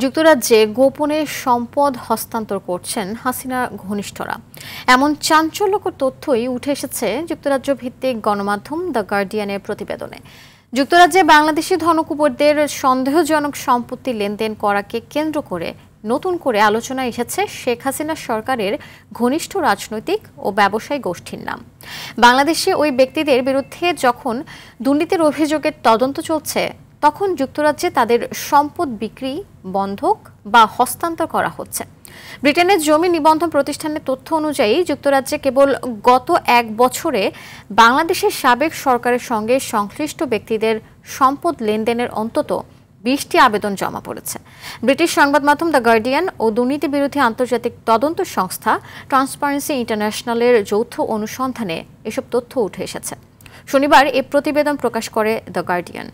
যুক্তরাজ্যে গোপনে সম্পদ হস্তান্তর করছেন হাসিনার ঘনিষ্ঠরা। এমন চাঞ্চল্যকর তথ্যই উঠে এসেছে যুক্তরাজ্য ভিত্তিক গণমাধ্যম দ্য গার্ডিয়ানের প্রতিবেদনে। যুক্তরাজ্যে বাংলাদেশি ধনকুবেরদের সন্দেহজনক সম্পত্তি লেনদেন করাকে কেন্দ্র করে নতুন করে আলোচনায় এসেছে শেখ হাসিনা সরকারের ঘনিষ্ঠ রাজনৈতিক ও ব্যবসায়ী গোষ্ঠীর নাম। বাংলাদেশে ওই ব্যক্তিদের বিরুদ্ধে যখন দুর্নীতির অভিযোগের তদন্ত চলছে, তখন যুক্তরাজ্যে তাদের সম্পদ বিক্রি, বন্ধক বা হস্তান্তর করা হচ্ছে। ব্রিটেনের জমি নিবন্ধন প্রতিষ্ঠানের তথ্য অনুযায়ী যুক্তরাজ্যে কেবল গত 1 বছরে বাংলাদেশের সাবেক সরকারের সঙ্গে সংশ্লিষ্ট ব্যক্তিদের সম্পদ লেনদেনের অন্তত 20টি আবেদন জমা পড়েছে। ব্রিটিশ সংবাদ মাধ্যম দ্য গার্ডিয়ান ও দুর্নীতি বিরোধী আন্তর্জাতিক তদন্ত সংস্থা ট্রান্সপারেন্সি ইন্টারন্যাশনালের যৌথ অনুসন্ধানে এসব তথ্য উঠে এসেছে। শনিবার এই প্রতিবেদন প্রকাশ করে দ্য গার্ডিয়ান।